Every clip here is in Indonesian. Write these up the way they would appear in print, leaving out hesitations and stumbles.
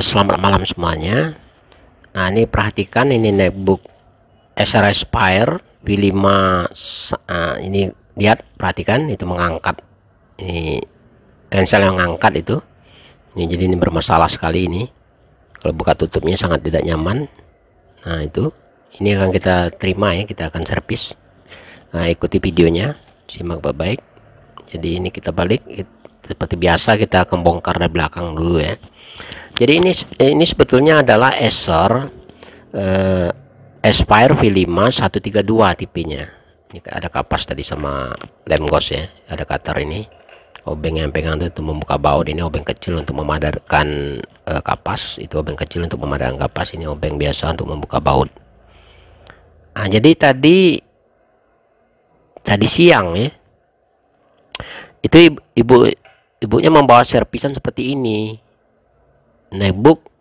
Selamat malam semuanya. Nah, ini perhatikan, ini netbook Acer Aspire V5. Ini lihat, perhatikan itu mengangkat, ini cancel yang ngangkat itu. Ini jadi ini bermasalah sekali ini. Kalau buka tutupnya sangat tidak nyaman. Nah, itu ini akan kita terima ya, kita akan servis. Nah, ikuti videonya, simak baik-baik. Jadi ini kita balik seperti biasa, kita akan bongkar dari belakang dulu ya. Jadi ini sebetulnya adalah Acer Aspire V5 132 tipenya. Ini ada kapas tadi sama lem ghost ya, ada cutter ini. Obeng yang pegang itu membuka baut, ini obeng kecil untuk memadatkan kapas, itu obeng kecil untuk memadatkan kapas, ini obeng biasa untuk membuka baut. Nah, jadi tadi siang ya, itu ibunya membawa servisan seperti ini, netbook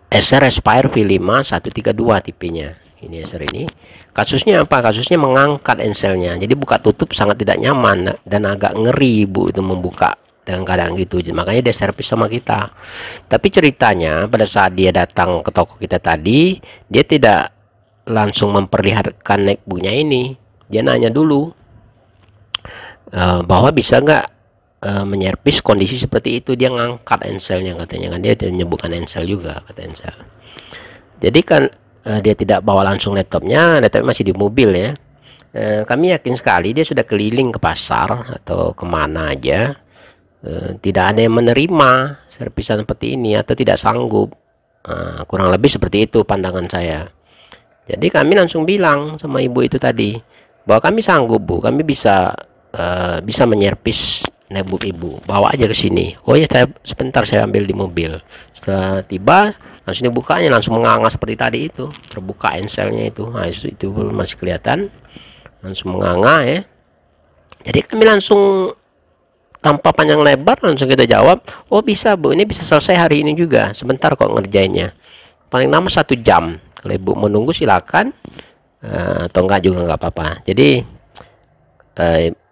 Acer Aspire V5 132 tipenya. Ini Acer ini kasusnya apa? Kasusnya mengangkat enselnya, jadi buka tutup sangat tidak nyaman dan agak ngeri ibu itu membuka dengan keadaan gitu. Makanya dia servis sama kita. Tapi ceritanya pada saat dia datang ke toko kita tadi, dia tidak langsung memperlihatkan netbooknya ini. Dia nanya dulu bahwa bisa nggak menyervis kondisi seperti itu. Dia ngangkat enselnya katanya, kan dia menyebutkan ensel juga, kata ensel. Jadi kan dia tidak bawa langsung laptopnya masih di mobil ya. Kami yakin sekali dia sudah keliling ke pasar atau kemana aja, tidak ada yang menerima servisan seperti ini atau tidak sanggup. Kurang lebih seperti itu pandangan saya. Jadi kami langsung bilang sama ibu itu tadi bahwa kami sanggup bu, kami bisa menyervis netbook ibu, bawa aja ke sini. Oh ya, sebentar saya ambil di mobil. Setelah tiba langsung dibukanya, langsung menganga seperti tadi itu, terbuka enselnya itu. Nah, itu masih kelihatan langsung menganga ya. Jadi kami langsung tanpa panjang lebar langsung kita jawab, oh bisa bu, ini bisa selesai hari ini juga, sebentar kok ngerjainnya, paling lama 1 jam. Kalau ibu menunggu silakan, atau enggak juga nggak apa-apa. Jadi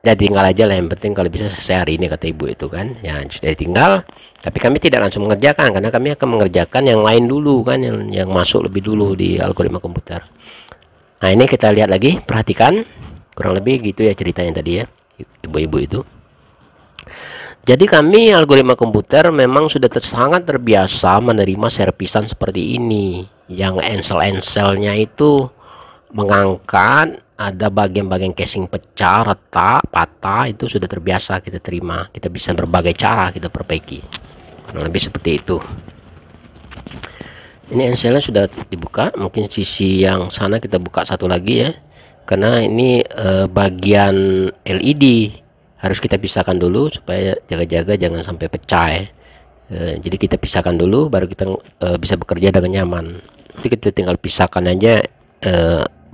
ya tinggal aja lah, yang penting kalau bisa selesai hari ini, kata ibu itu kan ya. Sudah tinggal, tapi kami tidak langsung mengerjakan karena kami akan mengerjakan yang lain dulu kan, yang masuk lebih dulu di algoritma komputer. Nah, ini kita lihat lagi, perhatikan, kurang lebih gitu ya ceritanya tadi ya ibu-ibu itu. Jadi kami algoritma komputer memang sudah sangat terbiasa menerima servisan seperti ini, yang ensel-enselnya itu mengangkat, ada bagian-bagian casing pecah, retak, patah, itu sudah terbiasa kita terima. Kita bisa berbagai cara kita perbaiki, kurang lebih seperti itu. Ini enselnya sudah dibuka, mungkin sisi yang sana kita buka satu lagi ya, karena ini bagian LED harus kita pisahkan dulu supaya jaga-jaga jangan sampai pecah ya. Jadi kita pisahkan dulu baru kita bisa bekerja dengan nyaman. Jadi kita tinggal pisahkan aja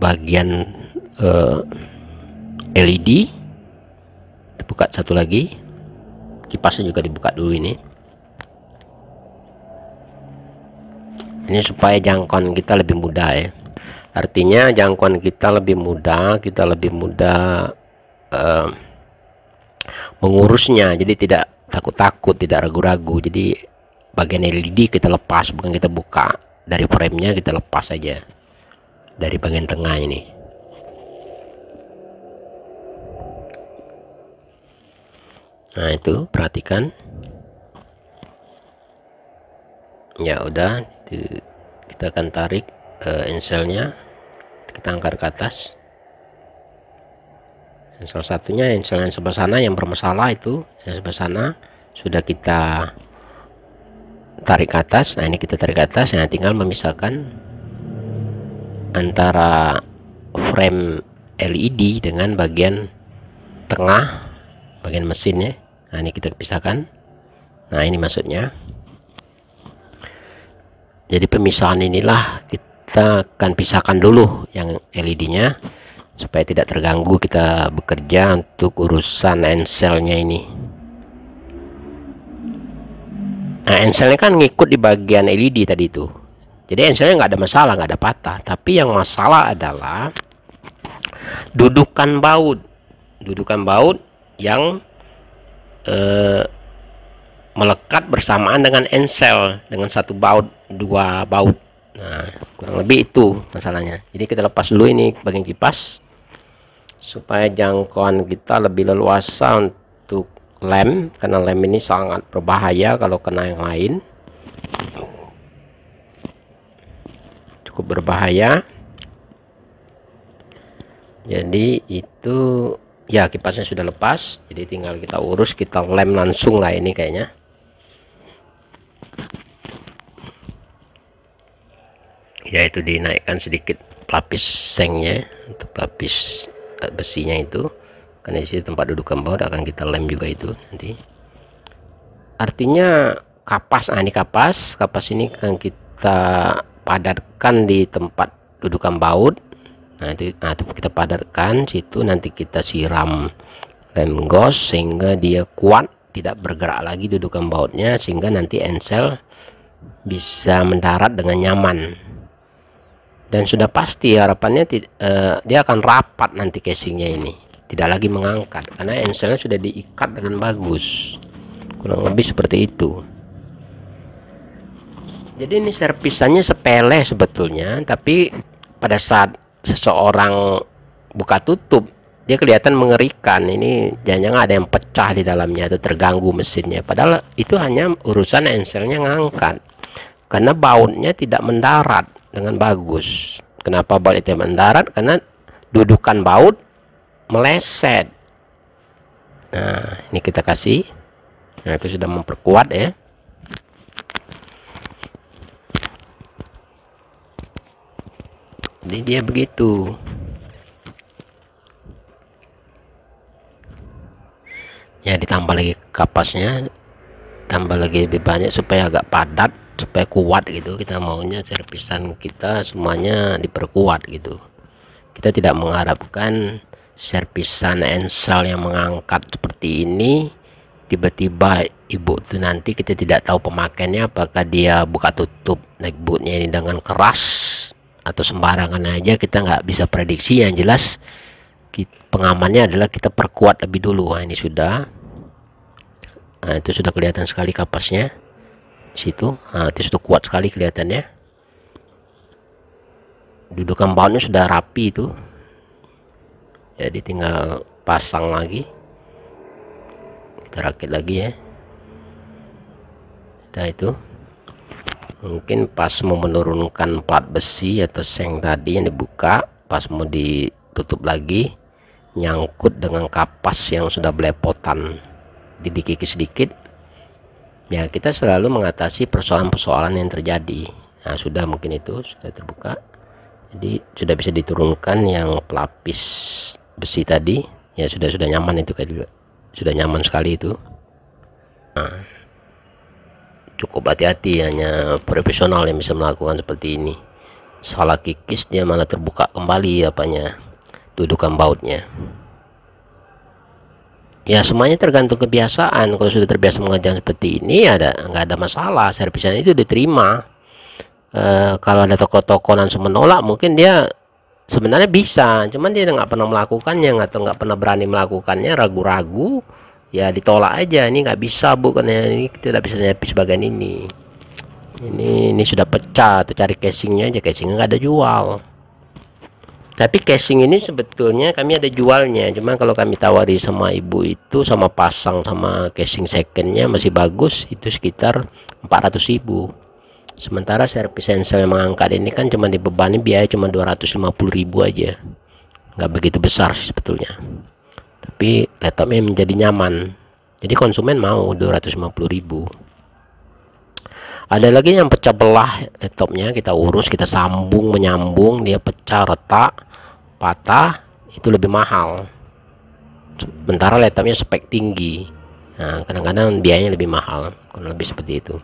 bagian LED, buka satu lagi, kipasnya juga dibuka dulu ini supaya jangkauan kita lebih mudah ya. Artinya jangkauan kita lebih mudah, kita lebih mudah mengurusnya, jadi tidak takut-takut, tidak ragu-ragu. Jadi bagian LED kita lepas, bukan kita buka dari framenya, kita lepas aja dari bagian tengah ini. Nah, itu perhatikan ya. Udah itu, kita akan tarik enselnya, kita angkat ke atas. Salah satunya ensel yang sebelah sana yang bermasalah itu, yang sebelah sana sudah kita tarik ke atas. Nah, ini kita tarik ke atas. Nah, tinggal memisahkan antara frame LED dengan bagian tengah, bagian mesinnya. Nah, ini kita pisahkan. Nah, ini maksudnya. Jadi pemisahan inilah kita akan pisahkan dulu yang LED-nya supaya tidak terganggu kita bekerja untuk urusan enselnya ini. Nah, enselnya kan ngikut di bagian LED tadi itu. Jadi enselnya nggak ada masalah, nggak ada patah. Tapi yang masalah adalah dudukan baut yang melekat bersamaan dengan ensel, dengan satu baut, dua baut. Nah, kurang lebih itu masalahnya. Jadi kita lepas dulu ini bagian kipas supaya jangkauan kita lebih leluasa untuk lem, karena lem ini sangat berbahaya kalau kena yang lain, cukup berbahaya. Jadi itu ya, kipasnya sudah lepas, jadi tinggal kita urus, kita lem langsung lah ini kayaknya. Yaitu dinaikkan sedikit pelapis sengnya untuk pelapis besinya itu, karena di situ tempat dudukan baut akan kita lem juga itu nanti. Artinya kapas, ini kapas ini akan kita padatkan di tempat dudukan baut. Nah itu kita padatkan situ, nanti kita siram lem gos sehingga dia kuat, tidak bergerak lagi dudukan bautnya, sehingga nanti ensel bisa mendarat dengan nyaman. Dan sudah pasti harapannya dia akan rapat nanti casingnya ini, tidak lagi mengangkat karena enselnya sudah diikat dengan bagus. Kurang lebih seperti itu. Jadi ini servisannya sepele sebetulnya, tapi pada saat seseorang buka tutup dia kelihatan mengerikan. Ini jangan-jangan ada yang pecah di dalamnya atau terganggu mesinnya, padahal itu hanya urusan enselnya ngangkat, karena bautnya tidak mendarat dengan bagus. Kenapa baut itu mendarat? Karena dudukan baut meleset. Nah ini kita kasih, nah itu sudah memperkuat ya. Jadi dia begitu. Ya ditambah lagi kapasnya, tambah lagi lebih banyak supaya agak padat, supaya kuat gitu. Kita maunya servisan kita semuanya diperkuat gitu. Kita tidak mengharapkan servisan ensel yang mengangkat seperti ini tiba-tiba ibu tuh nanti kita tidak tahu pemakaiannya, apakah dia buka tutup naik bootnya ini dengan keras atau sembarangan aja, kita nggak bisa prediksi. Yang jelas pengamannya adalah kita perkuat lebih dulu. Nah ini sudah, nah itu sudah kelihatan sekali kapasnya situ. Nah, itu sudah kuat sekali kelihatannya, dudukan bautnya sudah rapi itu, jadi tinggal pasang lagi, kita rakit lagi ya. Nah itu mungkin pas mau menurunkan plat besi atau seng tadi yang dibuka, pas mau ditutup lagi, nyangkut dengan kapas yang sudah belepotan, dikikis sedikit ya. Kita selalu mengatasi persoalan-persoalan yang terjadi. Nah sudah, mungkin itu sudah terbuka, jadi sudah bisa diturunkan yang pelapis besi tadi ya. Sudah nyaman itu, kayak sudah nyaman sekali itu. Nah, cukup hati-hati, hanya profesional yang bisa melakukan seperti ini. Salah kikis dia malah terbuka kembali apanya, dudukan bautnya. Ya semuanya tergantung kebiasaan. Kalau sudah terbiasa mengerjakan seperti ini, nggak ada masalah, servisan itu diterima. Kalau ada toko-toko langsung menolak, mungkin dia sebenarnya bisa, cuman dia nggak pernah melakukannya atau nggak pernah berani melakukannya, ragu-ragu ya, ditolak aja. Ini nggak bisa bu, karena ini tidak bisa nyapis bagian ini sudah pecah, atau cari casingnya aja, casingnya nggak ada jual. Tapi casing ini sebetulnya kami ada jualnya, cuma kalau kami tawari sama ibu itu, sama pasang sama casing secondnya masih bagus, itu sekitar 400.000. Sementara servis ensel yang mengangkat ini kan cuma dibebani biaya cuma 250.000 aja, nggak begitu besar sih sebetulnya, tapi laptopnya menjadi nyaman, jadi konsumen mau 250.000. Ada lagi yang pecah belah laptopnya, kita urus, kita sambung menyambung, dia pecah, retak, patah, itu lebih mahal. Sementara laptopnya spek tinggi, nah kadang-kadang biayanya lebih mahal, kurang lebih seperti itu.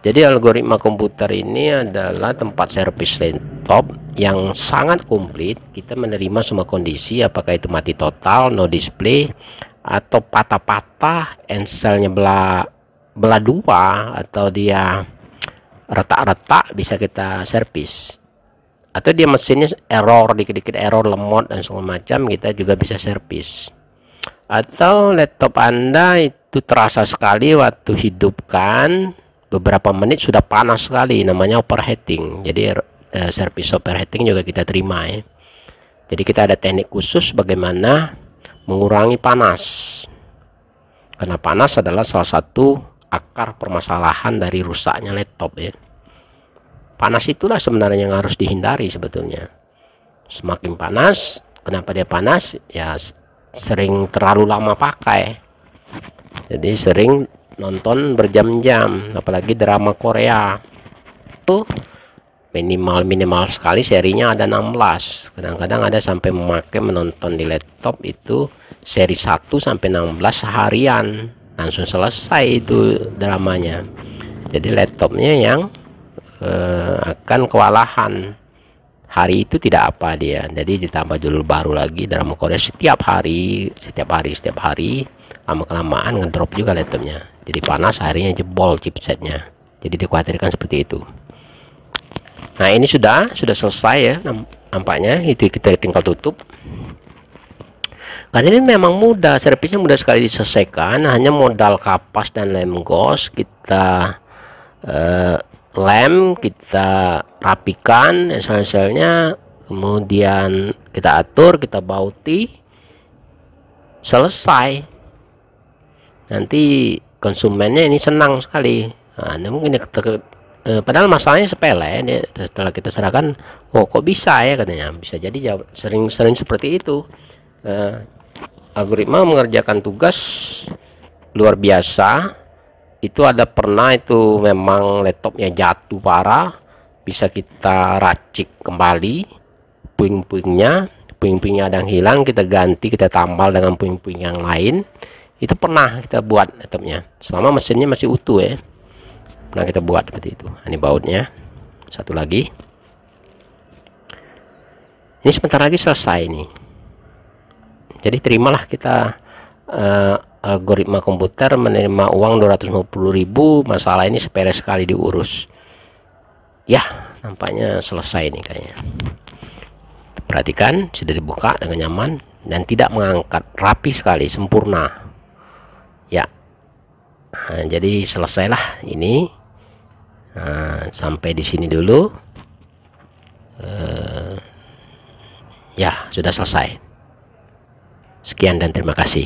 Jadi algoritma komputer ini adalah tempat servis laptop yang sangat komplit. Kita menerima semua kondisi, apakah itu mati total, no display, atau patah-patah, enselnya belah dua, atau dia retak-retak, bisa kita servis. Atau dia mesinnya error, dikit-dikit error, lemot dan segala macam, kita juga bisa servis. Atau laptop Anda itu itu terasa sekali waktu hidupkan, beberapa menit sudah panas sekali, namanya overheating. Jadi service overheating juga kita terima ya. Jadi kita ada teknik khusus bagaimana mengurangi panas, karena panas adalah salah satu akar permasalahan dari rusaknya laptop ya. Panas itulah sebenarnya yang harus dihindari sebetulnya. Semakin panas, kenapa dia panas? Ya sering terlalu lama pakai, jadi sering nonton berjam-jam, apalagi drama Korea itu minimal sekali serinya ada 16, kadang-kadang ada sampai memakai menonton di laptop itu seri 1 sampai 16 seharian, langsung selesai itu dramanya. Jadi laptopnya yang akan kewalahan hari itu, tidak apa dia. Jadi ditambah dulu baru lagi drama Korea setiap hari, lama kelamaan ngedrop juga laptopnya, jadi panas, akhirnya jebol chipsetnya. Jadi dikhawatirkan seperti itu. Nah ini sudah selesai ya nampaknya, itu kita tinggal tutup. Karena ini memang mudah, servisnya mudah sekali diselesaikan, hanya modal kapas dan lem ghost kita lem, kita rapikan ensel-enselnya, kemudian kita atur, kita bauti, selesai. Nanti konsumennya ini senang sekali. Nah, ini mungkin padahal masalahnya sepele ini, setelah kita serahkan, oh kok bisa ya katanya, bisa jadi sering seperti itu. Algoritma mengerjakan tugas luar biasa. Itu ada pernah itu memang laptopnya jatuh parah, bisa kita racik kembali puing-puingnya ada yang hilang, kita ganti, kita tambal dengan puing-puing yang lain. Itu pernah kita buat laptopnya selama mesinnya masih utuh ya, pernah kita buat seperti itu. Ini bautnya satu lagi, ini sebentar lagi selesai nih. Jadi terimalah kita algoritma komputer menerima uang 250.000, masalah ini sepele sekali diurus ya. Nampaknya selesai nih kayaknya. Perhatikan, sudah dibuka dengan nyaman dan tidak mengangkat, rapi sekali, sempurna ya. Nah, jadi selesailah ini. Nah, sampai di sini dulu ya, sudah selesai. Sekian dan terima kasih.